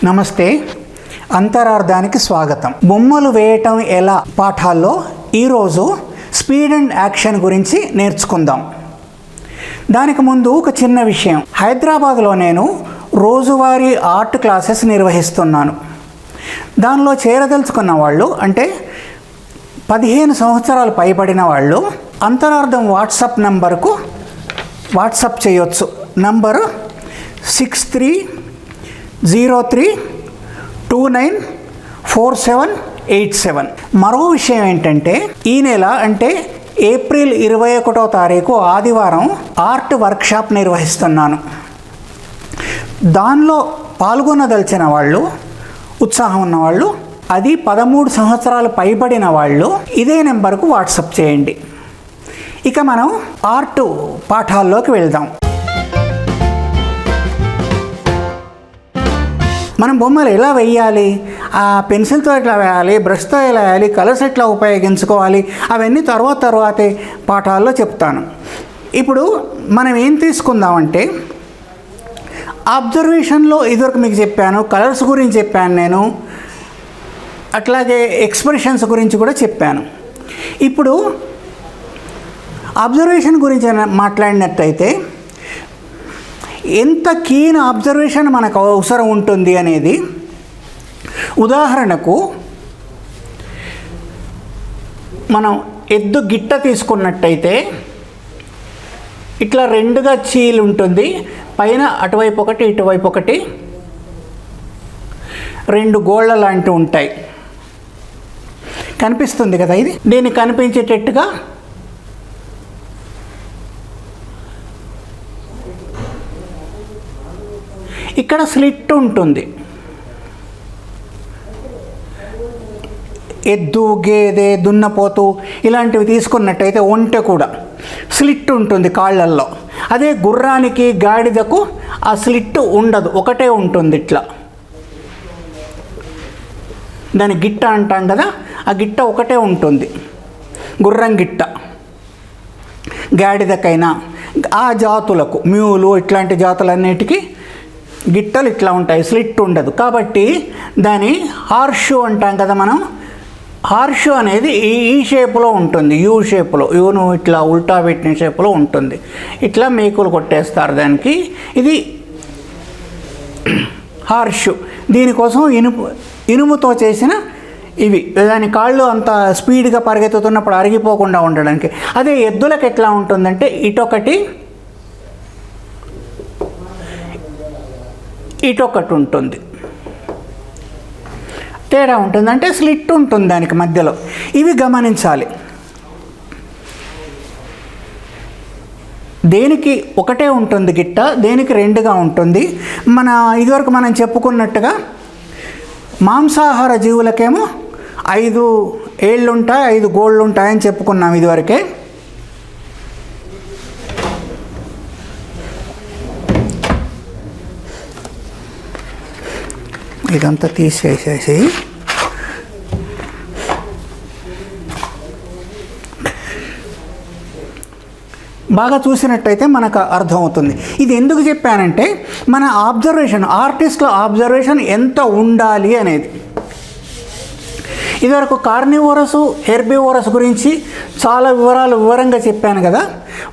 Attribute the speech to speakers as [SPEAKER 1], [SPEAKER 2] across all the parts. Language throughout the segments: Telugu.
[SPEAKER 1] నమస్తే, అంతరార్థానికి స్వాగతం. బొమ్మలు వేయటం ఎలా పాఠాల్లో ఈరోజు స్పీడ్ అండ్ యాక్షన్ గురించి నేర్చుకుందాం. దానికి ముందు ఒక చిన్న విషయం. హైదరాబాద్లో నేను రోజువారీ ఆర్ట్ క్లాసెస్ నిర్వహిస్తున్నాను. దానిలో చేరదలుచుకున్న వాళ్ళు, అంటే 15 సంవత్సరాలు పైబడిన వాళ్ళు అంతరార్థం వాట్సాప్ నంబర్కు వాట్సాప్ చేయొచ్చు. నంబరు 6303294787. మరో విషయం ఏంటంటే, ఈ నెల అంటే ఏప్రిల్ 21వ తారీఖు ఆదివారం ఆర్ట్ వర్క్షాప్ నిర్వహిస్తున్నాను. దానిలో పాల్గొనదలిచిన వాళ్ళు, ఉత్సాహం ఉన్నవాళ్ళు, అది 13 సంవత్సరాలు పైబడిన వాళ్ళు ఇదే నెంబర్కు వాట్సాప్ చేయండి. ఇక మనం ఆర్ట్ పాఠాల్లోకి వెళ్దాం. మనం బొమ్మలు ఎలా వేయాలి, ఆ పెన్సిల్తో ఎట్లా వేయాలి, బ్రష్తో ఎలా వేయాలి, కలర్స్ ఎట్లా ఉపయోగించుకోవాలి, అవన్నీ తర్వాతే పాఠాల్లో చెప్తాను. ఇప్పుడు మనం ఏం తీసుకుందామంటే, అబ్జర్వేషన్లో ఇదివరకు మీకు చెప్పాను, కలర్స్ గురించి చెప్పాను నేను, అట్లాగే ఎక్స్ప్రెషన్స్ గురించి కూడా చెప్పాను. ఇప్పుడు అబ్జర్వేషన్ గురించి మాట్లాడినట్టయితే, ఎంత కీన్ అబ్జర్వేషన్ మనకు అవసరం ఉంటుంది అనేది, ఉదాహరణకు మనం ఎద్దు గిట్ట తీసుకున్నట్టయితే ఇట్లా రెండుగా చీలు ఉంటుంది, పైన అటువైపు ఒకటి ఇటువైపు ఒకటి 2 గోళ్ళ లాంటివి ఉంటాయి. కనిపిస్తుంది కదా, ఇది దీన్ని కనిపించేటట్టుగా ఇక్కడ స్లిట్ ఉంటుంది. ఎద్దు, గేదె, దున్నపోతు ఇలాంటివి తీసుకున్నట్టయితే ఒంటె కూడా స్లిట్ ఉంటుంది కాళ్ళల్లో. అదే గుర్రానికి, గాడిదకు ఆ స్లిట్ ఉండదు, ఒకటే ఉంటుంది. ఇట్లా దాని గిట్ట అంటాం కదా, ఆ గిట్ట ఒకటే ఉంటుంది. గుర్రం గిట్ట, గాడిదకైనా ఆ జాతులకు, మ్యూలు ఇట్లాంటి జాతులన్నిటికీ గిట్టలు ఇట్లా ఉంటాయి, స్లిట్ ఉండదు. కాబట్టి దాని హార్షు అంటాం కదా మనం. హార్షు అనేది ఈ షేపులో ఉంటుంది, యూ షేపులో, యూను ఇట్లా ఉల్టా పెట్టిన షేపులో ఉంటుంది. ఇట్లా మేకులు కొట్టేస్తారు దానికి. ఇది హార్షు. దీనికోసం ఇనుముతో చేసిన ఇవి. దాని కాళ్ళు అంత స్పీడ్గా పరిగెత్తుతున్నప్పుడు అరిగిపోకుండా ఉండడానికి. అదే ఎద్దులకు ఎట్లా ఉంటుందంటే, ఇటొకటి ఇటొకటి ఉంటుంది, తేడా ఉంటుంది. అంటే స్లిట్ ఉంటుంది దానికి మధ్యలో. ఇవి గమనించాలి. దేనికి ఒకటే ఉంటుంది గిట్ట, దేనికి 2గా ఉంటుంది. ఇదివరకు మనం చెప్పుకున్నట్టుగా మాంసాహార జీవులకేమో 5 ఏళ్ళు ఉంటాయి, 5 గోళ్ళు ఉంటాయని చెప్పుకున్నాం ఇదివరకే. ఇదంతా తీసేసేసి బాగా చూసినట్టయితే మనకు అర్థమవుతుంది. ఇది ఎందుకు చెప్పానంటే, మన ఆబ్జర్వేషన్, ఆర్టిస్ట్ల ఆబ్జర్వేషన్ ఎంత ఉండాలి అనేది. ఇదివరకు కార్నివోరస్, హెర్బివోరస్ గురించి చాలా వివరంగా చెప్పాను కదా.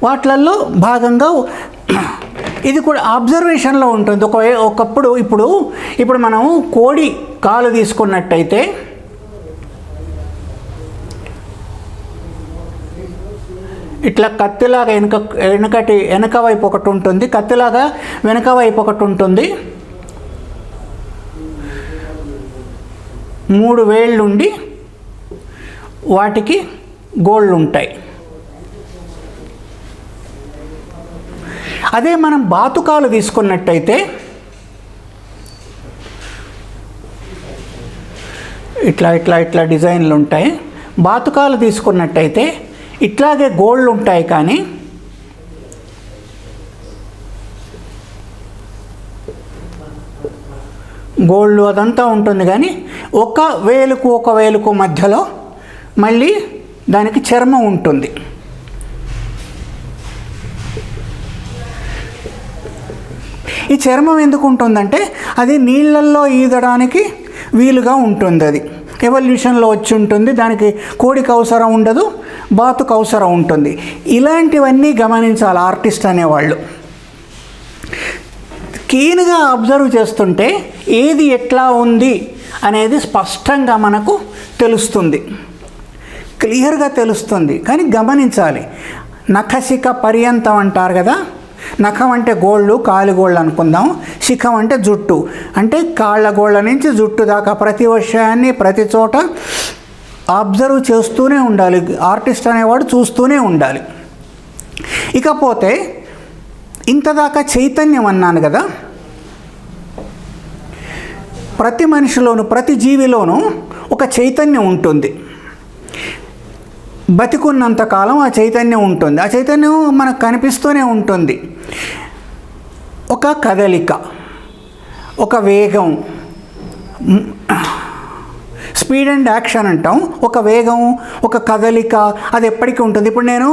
[SPEAKER 1] వాటిల్లో భాగంగా ఇది కూడా ఆబ్జర్వేషన్లో ఉంటుంది. ఇప్పుడు మనం కోడి కాలు తీసుకున్నట్టయితే, ఇట్లా కత్తిలాగా వెనక వైపు ఒకటి ఉంటుంది, కత్తిలాగా వెనక వైపు ఒకటి ఉంటుంది. 3 వేళ్ళుండి వాటికి గోళ్ళు ఉంటాయి. అదే మనం బాతుకాలు తీసుకున్నట్టయితే ఇట్లా డిజైన్లు ఉంటాయి. బాతుకాలు తీసుకున్నట్టయితే ఇట్లాగే గోళ్ళు ఉంటాయి, కానీ గోళ్ళు అదంతా ఉంటుంది. కానీ ఒక వేలుకు మధ్యలో మళ్ళీ దానికి చర్మం ఉంటుంది. ఈ చర్మం ఎందుకు ఉంటుందంటే అది నీళ్ళల్లో ఈదడానికి వీలుగా ఉంటుంది. అది ఎవల్యూషన్లో వచ్చి ఉంటుంది. దానికి కోడికి అవసరం ఉండదు, బాతుకు అవసరం ఉంటుంది. ఇలాంటివన్నీ గమనించాలి ఆర్టిస్ట్ అనేవాళ్ళు. కీన్గా అబ్జర్వ్ చేస్తుంటే ఏది ఎట్లా ఉంది అనేది స్పష్టంగా మనకు తెలుస్తుంది, క్లియర్గా తెలుస్తుంది. కానీ గమనించాలి. నఖశిఖ పర్యంతం అంటారు కదా. నఖం అంటే గోళ్ళు, కాలి గోళ్ళు అనుకుందాం. శిఖం అంటే జుట్టు, అంటే కాళ్ళ గోళ్ళ నుంచి జుట్టు దాకా ప్రతి విషయాన్ని ప్రతి చోట అబ్జర్వ్ చేస్తూనే ఉండాలి. ఆర్టిస్ట్ అనేవాడు చూస్తూనే ఉండాలి. ఇకపోతే ఇంతదాకా చైతన్యం అన్నాను కదా. ప్రతి మనిషిలోనూ ప్రతి జీవిలోనూ ఒక చైతన్యం ఉంటుంది. బతికున్నంతకాలం ఆ చైతన్యం ఉంటుంది. ఆ చైతన్యం మనకు కనిపిస్తూనే ఉంటుంది. ఒక కదలిక, ఒక వేగం, స్పీడ్ అండ్ యాక్షన్ అంటాం. ఒక వేగం, ఒక కదలిక, అది ఎప్పటికీ ఉంటుంది. ఇప్పుడు నేను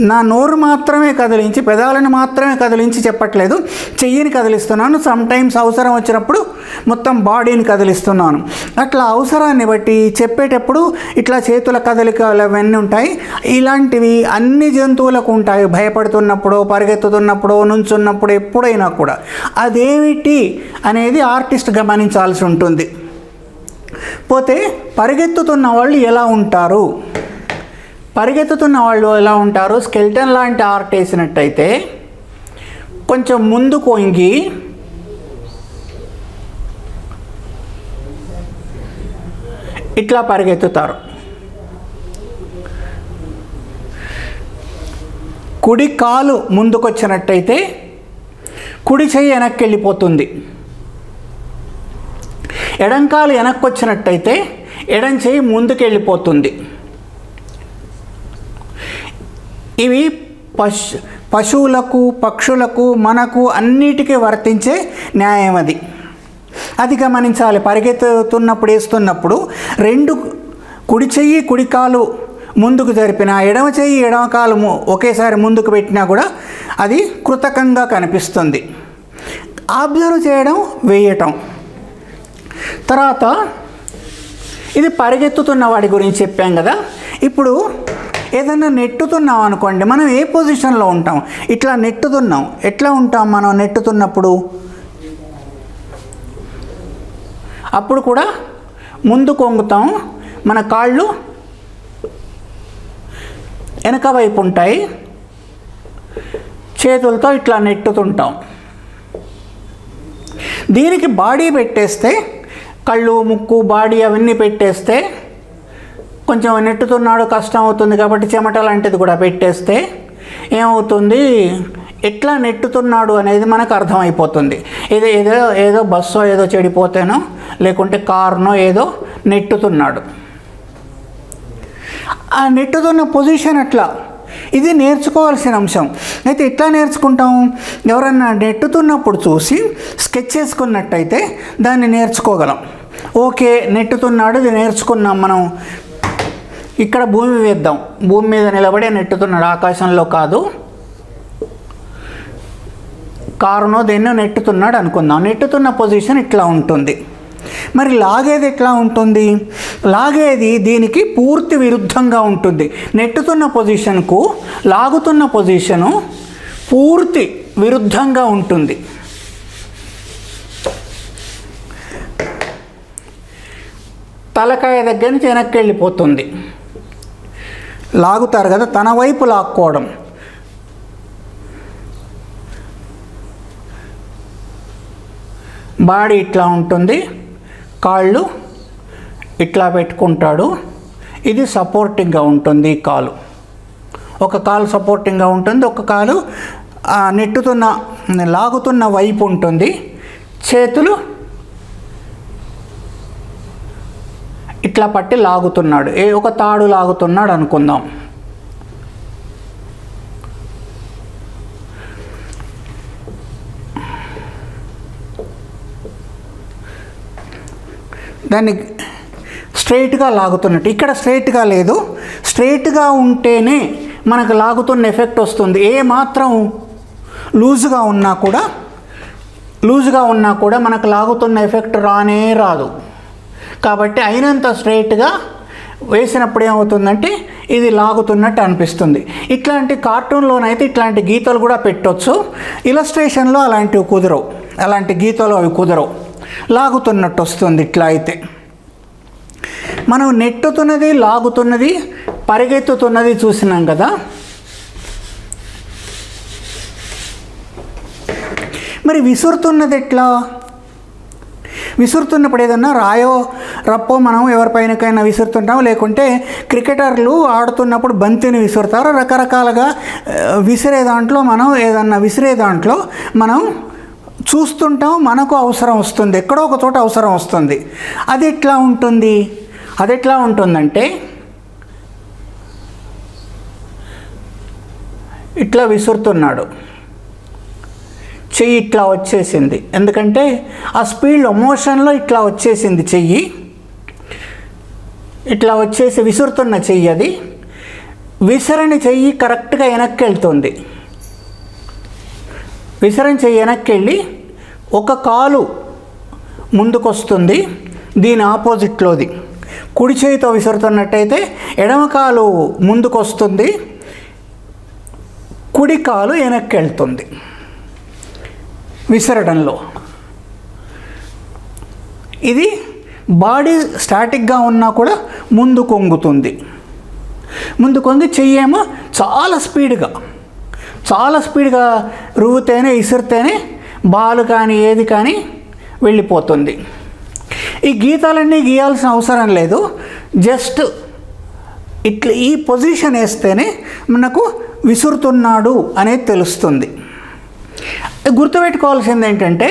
[SPEAKER 1] నా నోరు మాత్రమే కదిలించి, పెదాలను మాత్రమే కదిలించి చెప్పట్లేదు, చెయ్యిని కదిలిస్తున్నాను. సమ్టైమ్స్ అవసరం వచ్చినప్పుడు మొత్తం బాడీని కదిలిస్తున్నాను. అట్లా అవసరాన్ని బట్టి చెప్పేటప్పుడు ఇట్లా చేతుల కదలికలు అవన్నీ ఉంటాయి. ఇలాంటివి అన్ని జంతువులకు ఉంటాయి. భయపడుతున్నప్పుడు, పరిగెత్తుతున్నప్పుడు, నుంచున్నప్పుడు, ఎప్పుడైనా కూడా. అదేమిటి అనేది ఆర్టిస్ట్ గమనించాల్సి ఉంటుంది. పోతే పరిగెత్తుతున్న వాళ్ళు ఎలా ఉంటారు? పరిగెత్తుతున్న వాళ్ళు ఎలా ఉంటారు? స్కెల్టన్ లాంటి ఆర్ట్ వేసినట్టయితే కొంచెం ముందుకు వంగి ఇట్లా పరిగెత్తుతారు. కుడి కాలు ముందుకొచ్చినట్టయితే కుడి చెయ్యి వెనక్కి వెళ్ళిపోతుంది. ఎడం కాలు వెనక్కి వచ్చినట్టయితే ఎడం చెయ్యి ముందుకు వెళ్ళిపోతుంది. ఇవి పశువులకు, పక్షులకు, మనకు అన్నిటికీ వర్తించే న్యాయం. అది గమనించాలి. పరిగెత్తుతున్నప్పుడు, వేస్తున్నప్పుడు రెండు కుడి చెయ్యి కుడి కాలు ముందుకు జరిపినా, ఎడమ చెయ్యి ఎడమ కాలు ఒకేసారి ముందుకు పెట్టినా కూడా అది కృతకంగా కనిపిస్తుంది. అబ్జర్వ్ చేయడం, వేయటం. తర్వాత ఇది పరిగెత్తుతున్న వాడి గురించి చెప్పాం కదా. ఇప్పుడు ఏదైనా నెట్టుతున్నాం అనుకోండి, మనం ఏ పొజిషన్లో ఉంటాం? ఇట్లా నెట్టుతున్నాం. ఎట్లా ఉంటాం మనం నెట్టుతున్నప్పుడు? అప్పుడు కూడా ముందు కొంగుతాం, మన కాళ్ళు వెనక వైపు ఉంటాయి, చేతులతో ఇట్లా నెట్టుతుంటాం. దీనికి బాడీ పెట్టేస్తే, కళ్ళు, ముక్కు, బాడీ అవన్నీ పెట్టేస్తే కొంచెం నెట్టుతున్నాడు కష్టం అవుతుంది కాబట్టి చెమట లాంటిది కూడా పెట్టేస్తే ఏమవుతుంది? ఎట్లా నెట్టుతున్నాడు అనేది మనకు అర్థమైపోతుంది. ఏదో బస్సో ఏదో చెడిపోతేనో, లేకుంటే కారునో ఏదో నెట్టుతున్నాడు. ఆ నెట్టుతున్న పొజిషన్ అట్లా, ఇది నేర్చుకోవాల్సిన అంశం. అయితే ఎట్లా నేర్చుకుంటాం? ఎవరన్నా నెట్టుతున్నప్పుడు చూసి స్కెచ్ చేసుకున్నట్టయితే దాన్ని నేర్చుకోగలం. ఓకే, నెట్టుతున్నాడు, ఇది నేర్చుకున్నాం మనం. ఇక్కడ భూమి వేద్దాం, భూమి మీద నిలబడే నెట్టుతున్నాడు, ఆకాశంలో కాదు. కారునో దేన్నో నెట్టుతున్నాడు అనుకుందాం. నెట్టుతున్న పొజిషన్ ఇట్లా ఉంటుంది. మరి లాగేది ఎట్లా ఉంటుంది? లాగేది దీనికి పూర్తి విరుద్ధంగా ఉంటుంది. నెట్టుతున్న పొజిషన్కు లాగుతున్న పొజిషను పూర్తి విరుద్ధంగా ఉంటుంది. తలకాయ దగ్గర నుంచి వెనక్కి వెళ్ళిపోతుంది. లాగుతారు కదా, తన వైపు లాక్కోవడం. బాడీ ఇట్లా ఉంటుంది, కాళ్ళు ఇట్లా పెట్టుకుంటాడు. ఇది సపోర్టింగ్గా ఉంటుంది. కాలు, ఒక కాలు సపోర్టింగ్గా ఉంటుంది, ఒక కాలు నెట్టుతున్న లాగుతున్న వైపు ఉంటుంది. చేతులు ఇట్లా పట్టి లాగుతున్నాడు, ఒక తాడు లాగుతున్నాడు అనుకుందాం. దాన్ని స్ట్రైట్గా లాగుతున్నట్టు. ఇక్కడ స్ట్రైట్గా లేదు, స్ట్రైట్గా ఉంటేనే మనకు లాగుతున్న ఎఫెక్ట్ వస్తుంది. ఏ మాత్రం లూజుగా ఉన్నా కూడా మనకు లాగుతున్న ఎఫెక్ట్ రానే రాదు. కాబట్టి అయినంత స్ట్రైట్గా వేసినప్పుడు ఏమవుతుందంటే ఇది లాగుతున్నట్టు అనిపిస్తుంది. ఇట్లాంటి కార్టూన్లోనైతే ఇట్లాంటి గీతలు కూడా పెట్టవచ్చు. ఇలస్ట్రేషన్లో అలాంటివి కుదరవు, అలాంటి గీతలు అవి కుదరవు, లాగుతున్నట్టు వస్తుంది. ఇట్లా అయితే మనం నెట్టుతున్నది, లాగుతున్నది, పరిగెత్తుతున్నది చూసినాం కదా. మరి విసురుతున్నది ఎట్లా? విసురుతున్నప్పుడు ఏదన్నా రాయో రప్పో మనం ఎవరిపైనకైనా విసురుతుంటాం, లేకుంటే క్రికెటర్లు ఆడుతున్నప్పుడు బంతిని విసురుతారు. రకరకాలుగా విసిరే దాంట్లో మనం చూస్తుంటాం, మనకు అవసరం వస్తుంది, ఎక్కడో ఒక చోట అవసరం వస్తుంది. అది ఎట్లా ఉంటుందంటే ఇట్లా విసురుతున్నాడు, చెయ్యి ఇట్లా వచ్చేసింది, ఎందుకంటే ఆ స్పీడ్లో మోషన్లో ఇట్లా వచ్చేసింది చెయ్యి, ఇట్లా వచ్చేసి విసురుతున్న చెయ్యి, అది విసరని చెయ్యి కరెక్ట్గా వెనక్కి వెళ్తుంది. విసరని చెయ్యి వెనక్కి వెళ్ళి ఒక కాలు ముందుకు వస్తుంది, దీని ఆపోజిట్లోది. కుడి చేయితో విసురుతున్నట్టయితే ఎడమ కాలు ముందుకు వస్తుంది, కుడి కాలు వెనక్కి వెళ్తుంది విసరడంలో. ఇది బాడీ స్టాటిక్గా ఉన్నా కూడా ముందు కొంగుతుంది. ముందు కొంగి చెయ్యేమో చాలా స్పీడ్గా రువ్వుతేనే, ఇసిరితేనే బాల్ కానీ ఏది కానీ వెళ్ళిపోతుంది. ఈ గీతాలన్నీ గీయాల్సిన అవసరం లేదు, జస్ట్ ఇట్లా ఈ పొజిషన్ వేస్తేనే మనకు విసురుతున్నాడు అనేది తెలుస్తుంది. గుర్తుపెట్టుకోవాల్సింది ఏంటంటే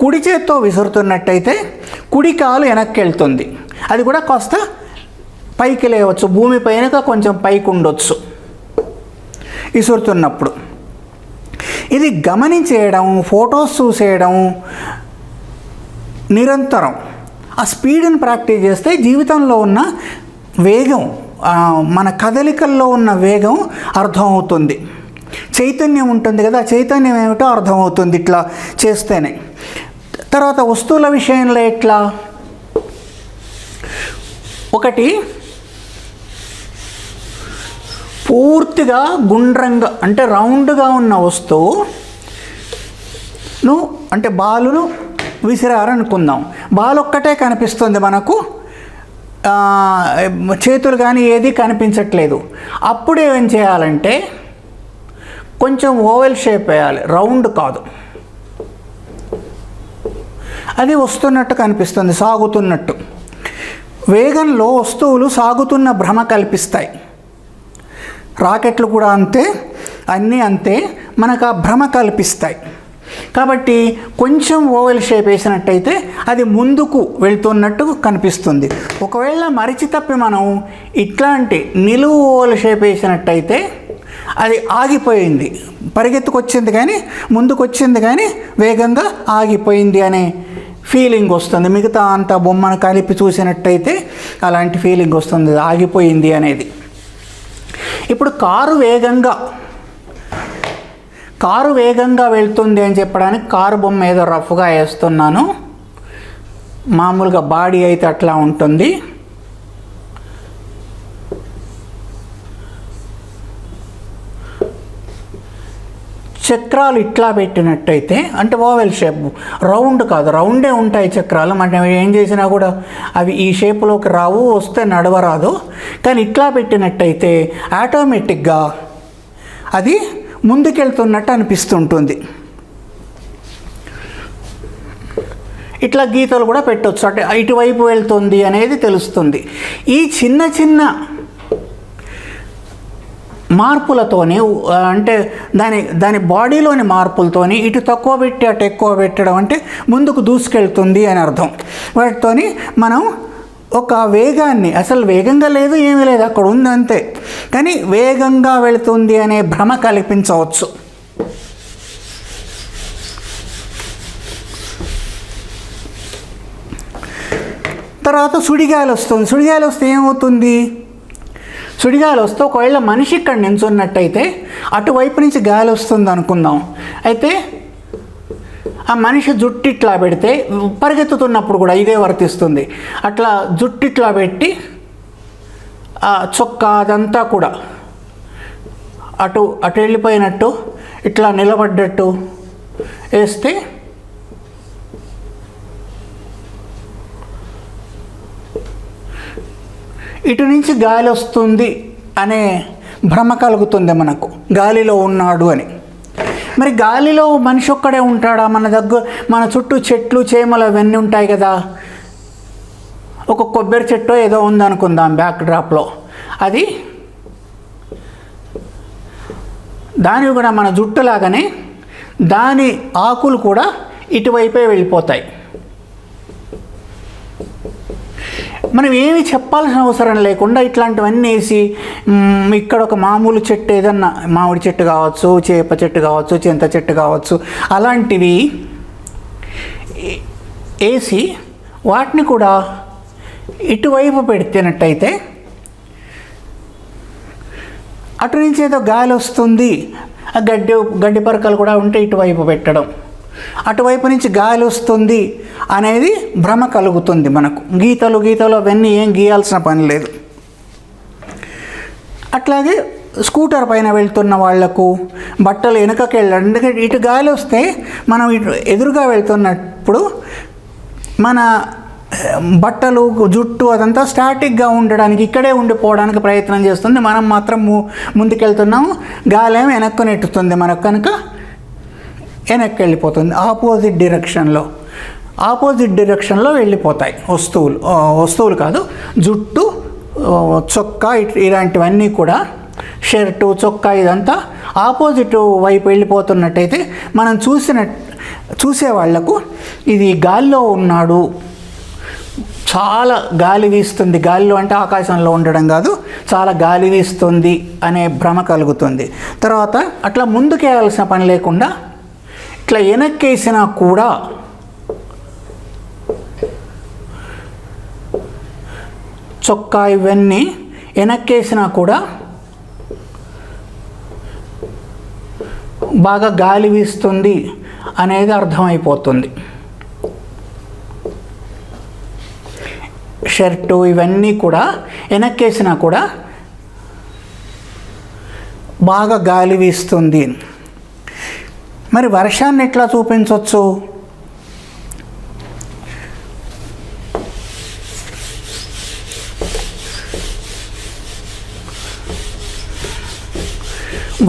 [SPEAKER 1] కుడి చేత్తో విసురుతున్నట్టయితే కుడి కాలు వెనక్కి వెళ్తుంది, అది కూడా కాస్త పైకి లేవచ్చు, భూమి పైన కొంచెం పైకి ఉండొచ్చు విసురుతున్నప్పుడు. ఇది గమనించేయడం, ఫొటోస్ చూసేయడం, నిరంతరం ఆ స్పీడ్ని ప్రాక్టీస్ చేస్తే జీవితంలో ఉన్న వేగం, మన కదలికల్లో ఉన్న వేగం అర్థమవుతుంది. చైతన్యం ఉంటుంది కదా, చైతన్యం ఏమిటో అర్థమవుతుంది ఇట్లా చేస్తేనే. తర్వాత వస్తువుల విషయంలో ఎట్లా, ఒకటి పూర్తిగా గుండ్రంగా అంటే రౌండ్గా ఉన్న వస్తువు అంటే బాలును విసిరారనుకుందాం, బాల్ ఒక్కటే కనిపిస్తుంది మనకు, చేతులు కానీ ఏది కనిపించట్లేదు. అప్పుడు ఏం చేయాలంటే కొంచెం ఓవెల్ షేప్ వేయాలి, రౌండ్ కాదు. అది వస్తున్నట్టు కనిపిస్తుంది, సాగుతున్నట్టు. వేగంలో వస్తువులు సాగుతున్న భ్రమ కల్పిస్తాయి. రాకెట్లు కూడా అంతే, అన్నీ అంతే, మనకు ఆ భ్రమ కల్పిస్తాయి. కాబట్టి కొంచెం ఓవెల్ షేప్ వేసినట్టయితే అది ముందుకు వెళ్తున్నట్టు కనిపిస్తుంది. ఒకవేళ మరిచి తప్పి మనం ఇట్లాంటి నిలువు ఓవెల్ షేప్ వేసినట్టయితే అది ఆగిపోయింది, పరిగెత్తుకొచ్చింది కానీ ముందుకు వచ్చింది కానీ వేగంగా ఆగిపోయింది అనే ఫీలింగ్ వస్తుంది. మిగతా అంత బొమ్మను కలిపి చూసినట్టయితే అలాంటి ఫీలింగ్ వస్తుంది, ఆగిపోయింది అనేది. ఇప్పుడు కారు వేగంగా వెళ్తుంది అని చెప్పడానికి కారు బొమ్మ ఏదో రఫ్గా వేస్తున్నాను. మామూలుగా బాడీ అయితే అట్లా ఉంటుంది. చక్రాలు ఇట్లా పెట్టినట్టయితే అంటే ఓవెల్ షేప్, రౌండ్ కాదు, రౌండే ఉంటాయి చక్రాలు. మనం ఏం చేసినా కూడా అవి ఈ షేపులోకి రావు, వస్తే నడవరాదు. కానీ ఇట్లా పెట్టినట్టయితే ఆటోమేటిక్గా అది ముందుకెళ్తున్నట్టు అనిపిస్తుంటుంది. ఇట్లా గీతలు కూడా పెట్టవచ్చు, అంటే ఇటువైపు వెళ్తుంది అనేది తెలుస్తుంది. ఈ చిన్న చిన్న మార్పులతోని, అంటే దాని బాడీలోని మార్పులతోని ఇటు తక్కువ పెట్టి అటు ఎక్కువ పెట్టడం అంటే ముందుకు దూసుకెళ్తుంది అని అర్థం. వాటితోని మనం ఒక వేగాన్ని, అసలు వేగంగా లేదు ఏమీ లేదు, అక్కడ ఉంది అంతే, కానీ వేగంగా వెళుతుంది అనే భ్రమ కల్పించవచ్చు. తర్వాత సుడిగాలి వస్తుంది. సుడిగాలి వస్తే ఏమవుతుంది? సుడిగాలి వస్తే ఒకవేళ మనిషి ఇక్కడ నించున్నట్టయితే అటువైపు నుంచి గాలి వస్తుంది అనుకుందాం. అయితే ఆ మనిషి జుట్టు ఇట్లా పెడితే పరిగెత్తుతున్నప్పుడు కూడా ఇదే వర్తిస్తుంది. అట్లా జుట్టు ఇట్లా పెట్టి ఆ చొక్కా అదంతా కూడా అటు అటు వెళ్ళిపోయినట్టు ఇట్లా నిలబడ్డట్టు వేస్తే ఇటు నుంచి గాలి వస్తుంది అనే భ్రమ కలుగుతుంది మనకు, గాలిలో ఉన్నాడు అని. మరి గాలిలో మనిషి ఒక్కడే ఉంటాడా? మన చుట్టూ చెట్లు చేమలు అవన్నీ ఉంటాయి కదా. ఒక కొబ్బరి చెట్టు ఏదో ఉందనుకుందాం బ్యాక్ డ్రాప్లో, అది దాని కూడా మన జుట్టులాగానే దాని ఆకులు కూడా ఇటువైపే వెళ్ళిపోతాయి. మనం ఏమి చెప్పాల్సిన అవసరం లేకుండా ఇట్లాంటివన్నీ వేసి ఇక్కడ ఒక మామూలు చెట్టు ఏదన్నా మామిడి చెట్టు కావచ్చు, చేప చెట్టు కావచ్చు, చింత చెట్టు కావచ్చు, అలాంటివి వేసి వాటిని కూడా ఇటువైపు పెడితేనట్టయితే అటు నుంచి ఏదో గాలి వస్తుంది, ఆ గడ్డి పరకలు కూడా ఉంటే ఇటువైపు పెట్టడం, అటువైపు నుంచి గాలి వస్తుంది అనేది భ్రమ కలుగుతుంది మనకు. గీతలు అవన్నీ ఏం గీయాల్సిన పని లేదు. అట్లాగే స్కూటర్ పైన వెళ్తున్న వాళ్లకు బట్టలు వెనుకకి వెళ్ళడం, ఎందుకంటే ఇటు గాలి వస్తే మనం ఇటు ఎదురుగా వెళ్తున్నప్పుడు మన బట్టలు జుట్టు అదంతా స్టాటిక్గా ఉండడానికి, ఇక్కడే ఉండిపోవడానికి ప్రయత్నం చేస్తుంది. మనం మాత్రం ముందుకెళ్తున్నాము, గాలి ఏమో వెనక్కు నెట్టుతుంది మనకు, కనుక వెనక్కి వెళ్ళిపోతుంది. ఆపోజిట్ డైరెక్షన్లో వెళ్ళిపోతాయి వస్తువులు కాదు, జుట్టు, చొక్కా ఇలాంటివన్నీ కూడా, షర్టు, చొక్కా ఇదంతా ఆపోజిట్ వైపు వెళ్ళిపోతున్నట్టయితే మనం చూసే వాళ్లకు ఇది గాలిలో ఉన్నాడు, చాలా గాలి వీస్తుంది, గాలిలో అంటే ఆకాశంలో ఉండడం కాదు, చాలా గాలి వీస్తుంది అనే భ్రమ కలుగుతుంది. తర్వాత అట్లా ముందుకేయాల్సిన పని లేకుండా ఇట్లా వెనక్కేసినా కూడా చొక్కా ఇవన్నీ వెనక్కేసినా కూడా బాగా గాలి వీస్తుంది అనేది అర్థమైపోతుంది. షర్టు ఇవన్నీ కూడా వెనక్కేసినా కూడా బాగా గాలి వీస్తుంది. మరి వర్షాన్ని ఎట్లా చూపించవచ్చు?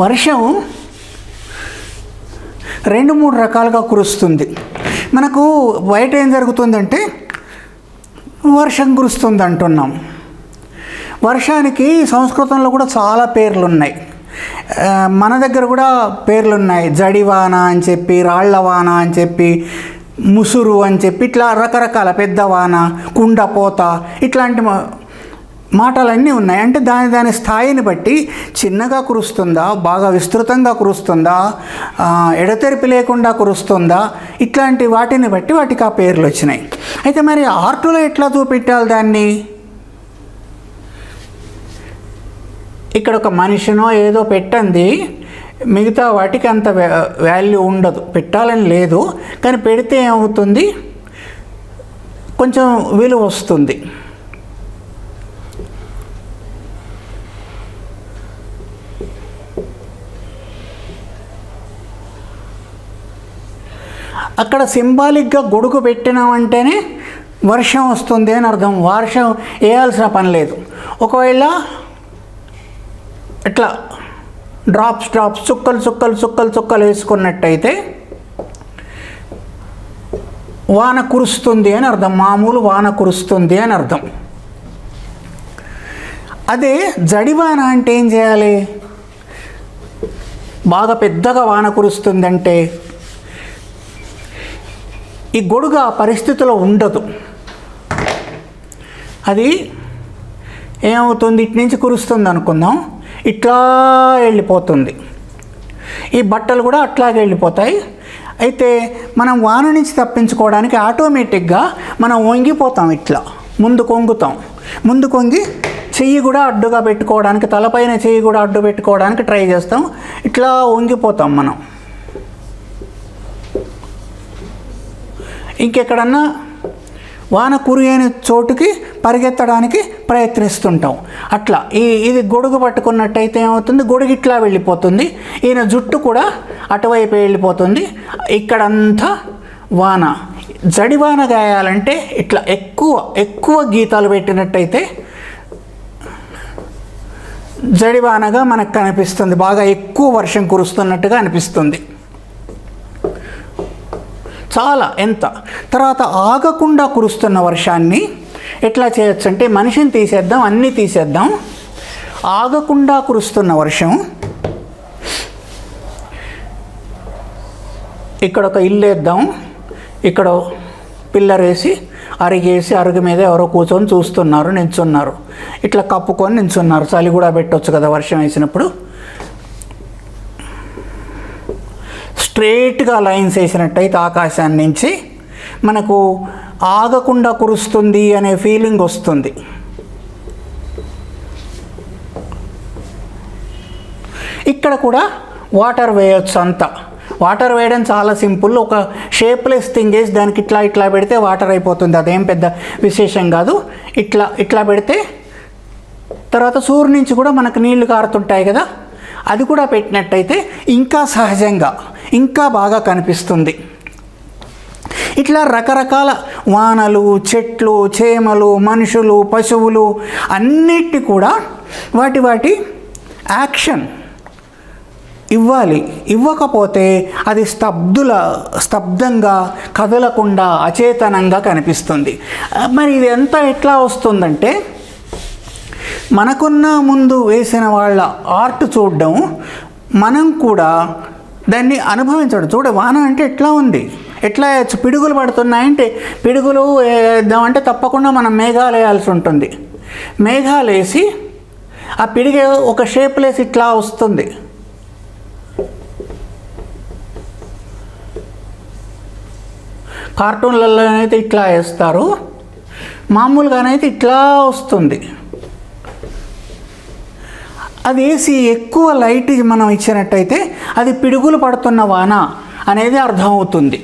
[SPEAKER 1] వర్షం 2-3 రకాలుగా కురుస్తుంది. మనకు బయట ఏం జరుగుతుందంటే వర్షం కురుస్తుంది అంటున్నాం. వర్షానికి సంస్కృతంలో కూడా చాలా పేర్లు ఉన్నాయి, మన దగ్గర కూడా పేర్లు ఉన్నాయి. జడివాన అని చెప్పి, రాళ్లవాన అని చెప్పి, ముసురు అని చెప్పి, ఇట్లా రకరకాల, పెద్దవాన, కుండపోత, ఇట్లాంటి మాటలన్నీ ఉన్నాయి. అంటే దాని స్థాయిని బట్టి చిన్నగా కురుస్తుందా, బాగా విస్తృతంగా కురుస్తుందా, ఎడతెరిపి లేకుండా కురుస్తుందా, ఇట్లాంటి వాటిని బట్టి వాటికి ఆ పేర్లు వచ్చినాయి. అయితే మరి ఆర్టులో ఎట్లా చూపెట్టాలి దాన్ని? ఇక్కడ ఒక మనిషినో ఏదో పెట్టండి, మిగతా వాటికి అంత వాల్యూ ఉండదు, పెట్టాలని లేదు, కానీ పెడితే ఏమవుతుంది, కొంచెం విలువ వస్తుంది. అక్కడ సింబాలిక్గా గొడుగు పెట్టినామంటేనే వర్షం వస్తుంది అని అర్థం. వర్షం వేయాల్సిన పని లేదు. ఒకవేళ ఇట్లా డ్రాప్స్ చుక్కలు వేసుకున్నట్టయితే వాన కురుస్తుంది అని అర్థం, మామూలు వాన కురుస్తుంది అని అర్థం. అదే జడివాన అంటే ఏం చేయాలి? బాగా పెద్దగా వాన కురుస్తుందంటే ఈ గొడుగు ఆ పరిస్థితిలో ఉండదు. అది ఏమవుతుంది, ఇటు నుంచి కురుస్తుంది అనుకుందాం, ఇట్లా వెళ్ళిపోతుంది. ఈ బట్టలు కూడా అట్లాగే వెళ్ళిపోతాయి. అయితే మనం వాన నుంచి తప్పించుకోవడానికి ఆటోమేటిక్గా మనం వంగిపోతాం, ఇట్లా ముందుకు వంగి చెయ్యి కూడా అడ్డుగా పెట్టుకోవడానికి, తలపైన చెయ్యి కూడా అడ్డు పెట్టుకోవడానికి ట్రై చేస్తాం. ఇట్లా వంగిపోతాం మనం. ఇంకెక్కడన్నా వాన కురియని చోటుకి పరిగెత్తడానికి ప్రయత్నిస్తుంటాం. అట్లా ఇది గొడుగు పట్టుకున్నట్టయితే ఏమవుతుంది, గొడుగు ఇట్లా వెళ్ళిపోతుంది, ఈయన జుట్టు కూడా అటువైపు వెళ్ళిపోతుంది. ఇక్కడంతా వాన. జడివాన గాయాలంటే ఇట్లా ఎక్కువ గీతాలు పెట్టినట్టయితే జడివానగా మనకు కనిపిస్తుంది, బాగా ఎక్కువ వర్షం కురుస్తున్నట్టుగా అనిపిస్తుంది. చాలా తర్వాత ఆగకుండా కురుస్తున్న వర్షాన్ని ఎట్లా చేయొచ్చు అంటే, మనిషిని తీసేద్దాం, అన్నీ తీసేద్దాం. ఆగకుండా కురుస్తున్న వర్షం, ఇక్కడ ఒక ఇల్లు వేద్దాం, ఇక్కడ పిల్లర్ వేసి అరిగేసి అరుగు మీద ఎవరో కూర్చొని చూస్తున్నారు, నించున్నారు, ఇట్లా కప్పుకొని నించున్నారు. చలి కూడా పెట్టవచ్చు కదా వర్షం వేసినప్పుడు. స్ట్రేట్గా లైన్స్ వేసినట్టయితే ఆకాశాన్ని నుంచి మనకు ఆగకుండా కురుస్తుంది అనే ఫీలింగ్ వస్తుంది. ఇక్కడ కూడా వాటర్ వేయచ్చు. అంతా వాటర్ వేయడం చాలా సింపుల్. ఒక షేప్లెస్ థింగ్ వేసి దానికి ఇట్లా పెడితే వాటర్ అయిపోతుంది. అదేం పెద్ద విశేషం కాదు. ఇట్లా పెడితే తర్వాత సూర్యు నుంచి కూడా మనకు నీళ్లు కారుతుంటాయి కదా, అది కూడా పెట్టినట్టయితే ఇంకా సహజంగా ఇంకా బాగా కనిపిస్తుంది. ఇట్లా రకరకాల వానలు, చెట్లు, చేమలు, మనుషులు, పశువులు అన్నిటిని కూడా వాటి యాక్షన్ ఇవ్వాలి. ఇవ్వకపోతే అది స్తబ్దంగా కదలకుండా అచేతనంగా కనిపిస్తుంది. మరి ఇది ఎంత ఎట్లా వస్తుందంటే, మనకున్న ముందు వేసిన వాళ్ళ ఆర్ట్ చూడడం, మనం కూడా దాన్ని అనుభవించడం. వాన అంటే ఎట్లా ఉంది, ఎట్లా పిడుగులు పడుతున్నాయంటే, పిడుగులు వేద్దామంటే తప్పకుండా మనం మేఘాలు వేయాల్సి ఉంటుంది. మేఘాలు వేసి ఆ పిడిగే ఒక షేప్లేసి ఇట్లా వస్తుంది. కార్టూన్లలోనైతే ఇట్లా వేస్తారు, మామూలుగానైతే ఇట్లా వస్తుంది. అది వేసి ఎక్కువ లైట్ మనం ఇచ్చినట్టయితే అది పిడుగులు పడుతున్న వాన అనేది అర్థమవుతుంది.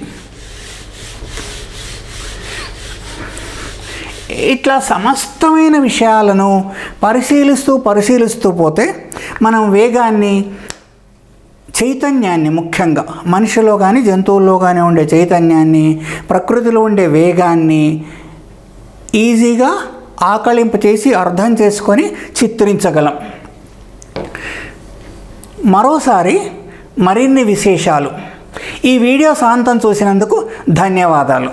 [SPEAKER 1] ఇట్లా సమస్తమైన విషయాలను పరిశీలిస్తూ పోతే మనం వేగాన్ని, చైతన్యాన్ని, ముఖ్యంగా మనిషిలో కానీ జంతువుల్లో కానీ ఉండే చైతన్యాన్ని, ప్రకృతిలో ఉండే వేగాన్ని ఈజీగా ఆకళింపు చేసి అర్థం చేసుకొని చిత్రించగలం. మరోసారి మరిన్ని విశేషాలు. ఈ వీడియో సాంతం చూసినందుకు ధన్యవాదాలు.